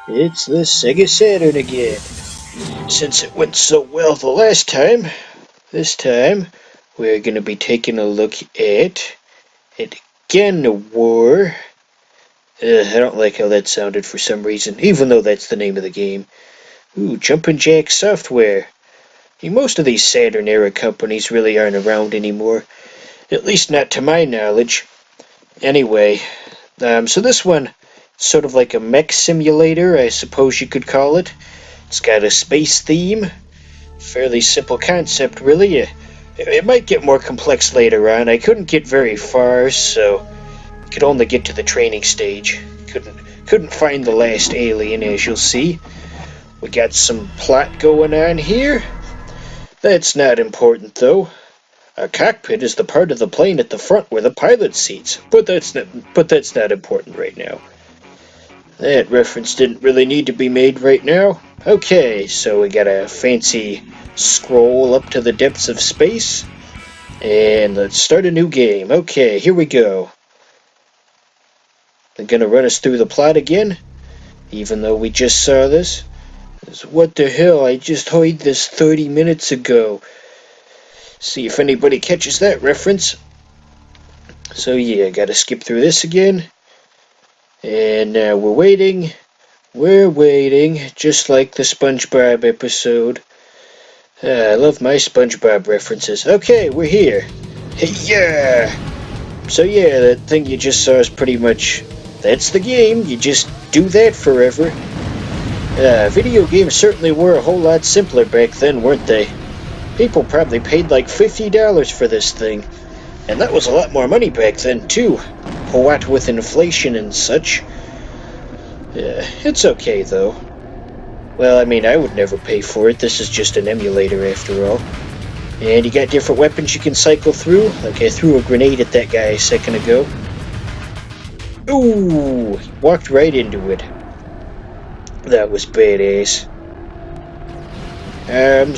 It's the Sega Saturn again. Since it went so well the last time, this time we're gonna be taking a look at it again War. I don't like how that sounded for some reason, even though that's the name of the game. Ooh, Jumpin' Jack Software. Most of these Saturn era companies really aren't around anymore, at least not to my knowledge. Anyway, so this one, sort of like a mech simulator, I suppose you could call it. It's got a space theme. Fairly simple concept, really. It might get more complex later on. I couldn't get very far, so I could only get to the training stage. Couldn't find the last alien, as you'll see. We got some plot going on here. That's not important, though. A cockpit is the part of the plane at the front where the pilot seats, but that's not important right now. That reference didn't really need to be made right now. Okay, so we got a fancy scroll up to the depths of space, and let's start a new game. Okay, here we go. They're gonna run us through the plot again, even though we just saw this. What the hell? I just heard this 30 minutes ago. See if anybody catches that reference. So yeah, gotta skip through this again. And now we're waiting, just like the SpongeBob episode. I love my SpongeBob references. Okay, we're here. Hey, yeah! So yeah, that thing you just saw is pretty much, that's the game. You just do that forever. Video games certainly were a whole lot simpler back then, weren't they? People probably paid like $50 for this thing. And that was a lot more money back then, too. What with inflation and such. It's okay, though. Well, I mean, I would never pay for it. This is just an emulator, after all. And you got different weapons you can cycle through. Like I threw a grenade at that guy a second ago. Ooh! Walked right into it. That was badass.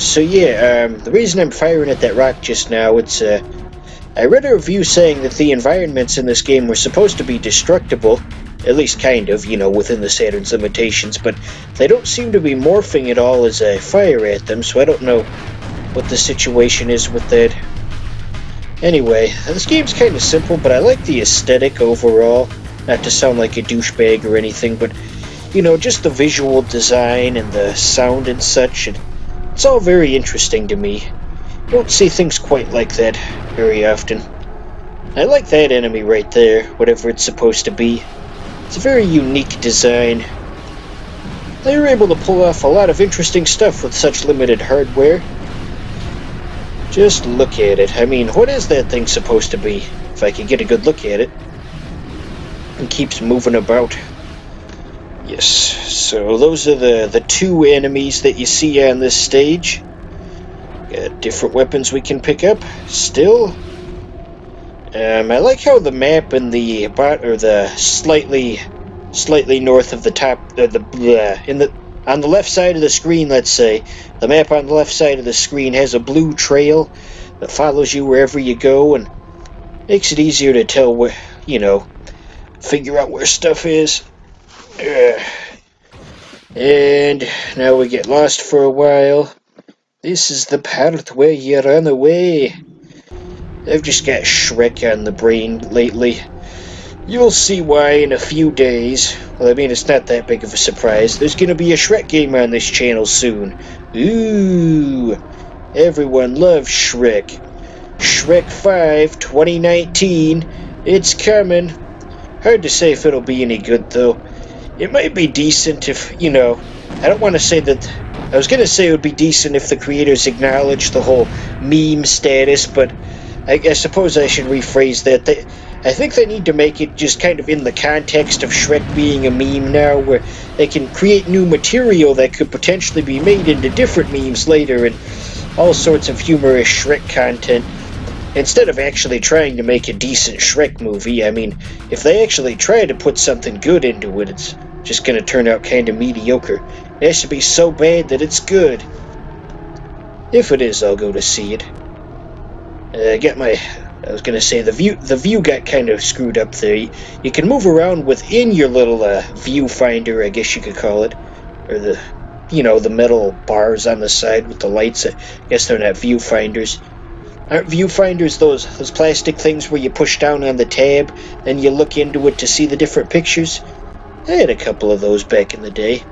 So yeah, the reason I'm firing at that rock just now, it's, I read a review saying that the environments in this game were supposed to be destructible, at least kind of, within the Saturn's limitations, but they don't seem to be morphing at all as I fire at them, so I don't know what the situation is with that. Anyway, this game's kind of simple, but I like the aesthetic overall. Not to sound like a douchebag or anything, but, just the visual design and the sound and such, it's all very interesting to me. Don't see things quite like that very often. I like that enemy right there, whatever it's supposed to be. It's a very unique design. They were able to pull off a lot of interesting stuff with such limited hardware. Just look at it. I mean, what is that thing supposed to be? If I could get a good look at it. It keeps moving about. Yes, so those are the two enemies that you see on this stage. Got different weapons we can pick up. Still, I like how the map in the slightly north of the top, on the left side of the screen. Let's say the map on the left side of the screen has a blue trail that follows you wherever you go and makes it easier to tell where, figure out where stuff is. And now we get lost for a while. This is the part where you run away. I've just got Shrek on the brain lately. You'll see why in a few days. Well, I mean, it's not that big of a surprise. There's gonna be a Shrek game on this channel soon. Ooh, everyone loves Shrek. Shrek 5 2019. It's coming. Hard to say if it'll be any good, though. It might be decent if, I don't want to say that. I was going to say it would be decent if the creators acknowledged the whole meme status, but I suppose I should rephrase that. I think they need to make it just kind of in the context of Shrek being a meme now, where they can create new material that could potentially be made into different memes later and all sorts of humorous Shrek content. Instead of actually trying to make a decent Shrek movie, I mean, if they actually try to put something good into it, it's just going to turn out kind of mediocre. It has to be so bad that it's good. If it is, I'll go to see it. Get my I was gonna say the view got kind of screwed up there. You can move around within your little viewfinder, I guess you could call it, or the metal bars on the side with the lights. I guess they're not viewfinders. Aren't viewfinders those plastic things where you push down on the tab, then you look into it to see the different pictures? I had a couple of those back in the day.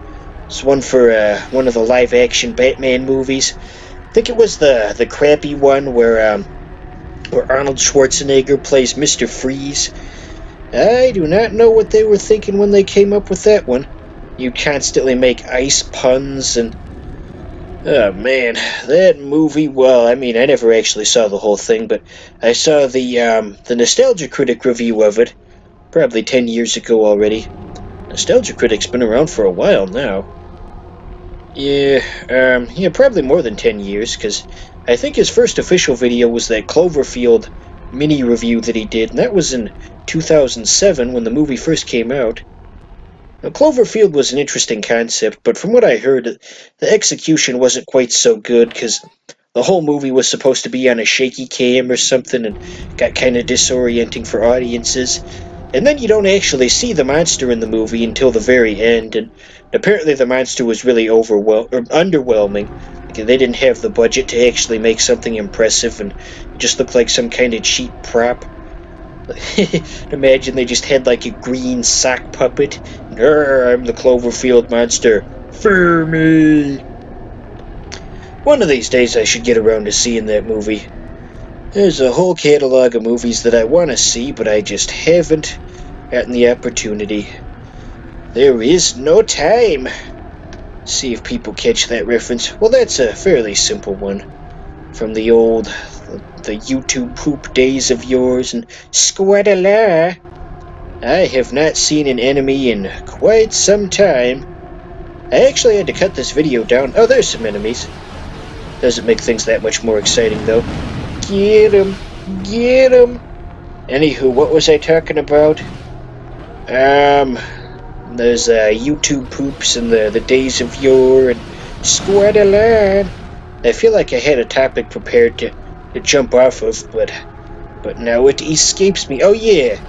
It's one for one of the live action Batman movies. I think it was the crappy one where Arnold Schwarzenegger plays Mr. Freeze. I do not know what they were thinking when they came up with that one. You constantly make ice puns and oh man, that movie. Well, I mean, I never actually saw the whole thing, but I saw the Nostalgia Critic review of it probably 10 years ago already. Nostalgia Critic's been around for a while now. Yeah, probably more than 10 years, because I think his first official video was that Cloverfield mini review that he did, and that was in 2007 when the movie first came out. Now, Cloverfield was an interesting concept, but from what I heard, the execution wasn't quite so good, because the whole movie was supposed to be on a shaky cam or something, and got kind of disorienting for audiences. And then you don't actually see the monster in the movie until the very end, and apparently the monster was really underwhelming. Like, they didn't have the budget to actually make something impressive, and it just looked like some kind of cheap prop. Imagine they just had like a green sock puppet. I'm the Cloverfield monster. Fear me! One of these days I should get around to seeing that movie. There's a whole catalog of movies that I want to see, but I just haven't gotten the opportunity. There is no time. See if people catch that reference. Well, that's a fairly simple one. From the YouTube poop days of yours and Squadala. I have not seen an enemy in quite some time. I actually had to cut this video down. Oh, there's some enemies. Doesn't make things that much more exciting, though. Get 'em! Get 'em! Anywho, what was I talking about? There's YouTube poops and the days of yore and Squadaland. I feel like I had a topic prepared to jump off of, but now it escapes me. Oh yeah.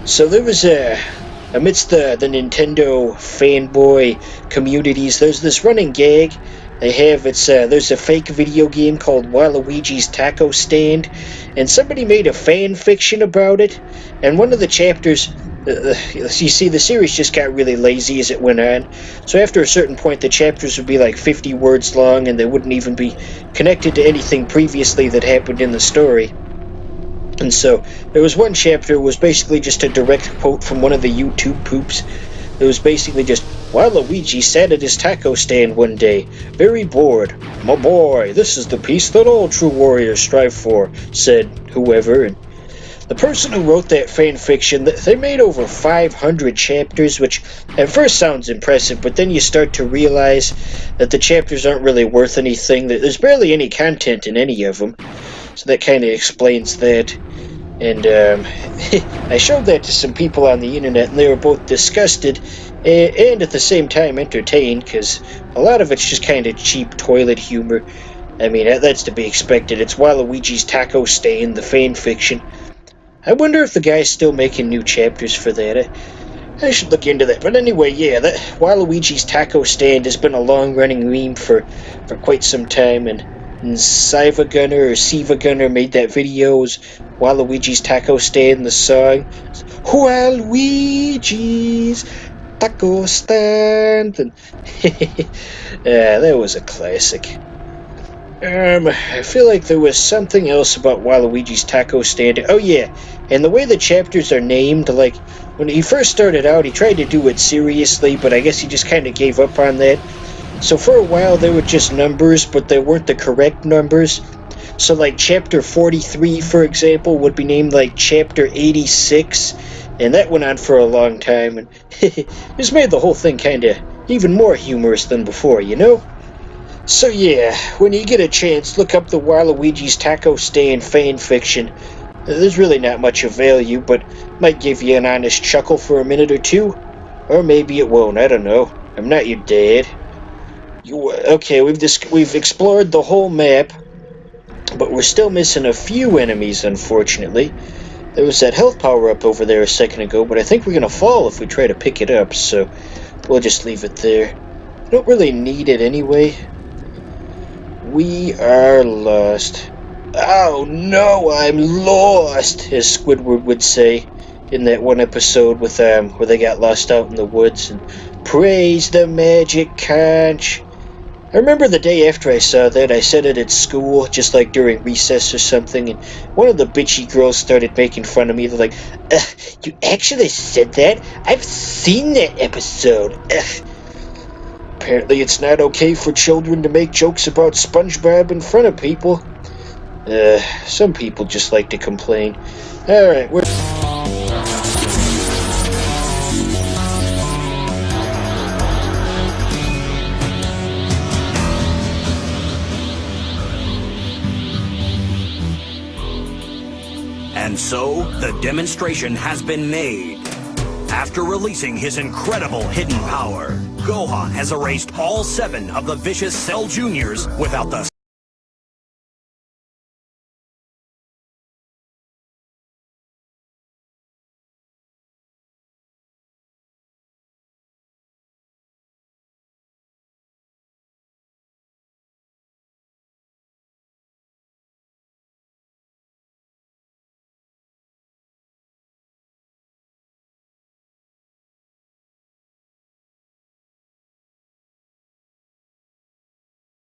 So there was amidst the Nintendo fanboy communities, there's this running gag they have. There's a fake video game called Waluigi's Taco Stand, and somebody made a fan fiction about it. And one of the chapters, you see, the series just got really lazy as it went on. So after a certain point, the chapters would be like 50 words long, and they wouldn't even be connected to anything previously that happened in the story. And so there was one chapter was basically just a direct quote from one of the YouTube poops. It was basically just, Waluigi sat at his taco stand one day, very bored. My boy, this is the peace that all true warriors strive for, said whoever. And the person who wrote that fan fiction, they made over 500 chapters, which at first sounds impressive, but then you start to realize that the chapters aren't really worth anything. There's barely any content in any of them. So that kind of explains that. And I showed that to some people on the internet, and they were both disgusted and at the same time entertained, because a lot of it's just kind of cheap toilet humor. I mean, that's to be expected. It's Waluigi's Taco Stand, the fan fiction. I wonder if the guy's still making new chapters for that. I should look into that. But anyway, yeah, that Waluigi's Taco Stand has been a long-running meme for quite some time, and Siva Gunner made that video. It was Waluigi's Taco Stand, the song. Waluigi's Taco Stand. And yeah, that was a classic. I feel like there was something else about Waluigi's Taco Stand. Oh yeah, and the way the chapters are named, like, when he first started out, he tried to do it seriously, but I guess he just kind of gave up on that. So for a while, they were just numbers, but they weren't the correct numbers. So like Chapter 43, for example, would be named like Chapter 86, and that went on for a long time, and just made the whole thing kind of even more humorous than before, you know? So yeah, when you get a chance, look up the Waluigi's Taco Stand fan fiction. There's really not much of value, but might give you an honest chuckle for a minute or two. Or maybe it won't, I don't know. I'm not your dad. Okay, we've explored the whole map, but we're still missing a few enemies, unfortunately. There was that health power-up over there a second ago, but I think we're gonna fall if we try to pick it up, so we'll just leave it there. I don't really need it anyway. We are lost. Oh no, I'm lost, as Squidward would say in that one episode with where they got lost out in the woods. And praise the magic conch. I remember the day after I saw that, I said it at school, just like during recess or something, and one of the bitchy girls started making fun of me. They're like, you actually said that? I've seen that episode. Ugh. Apparently it's not okay for children to make jokes about SpongeBob in front of people. Some people just like to complain. Alright, we're... And so, the demonstration has been made. After releasing his incredible hidden power, Gohan has erased all 7 of the vicious Cell Juniors without the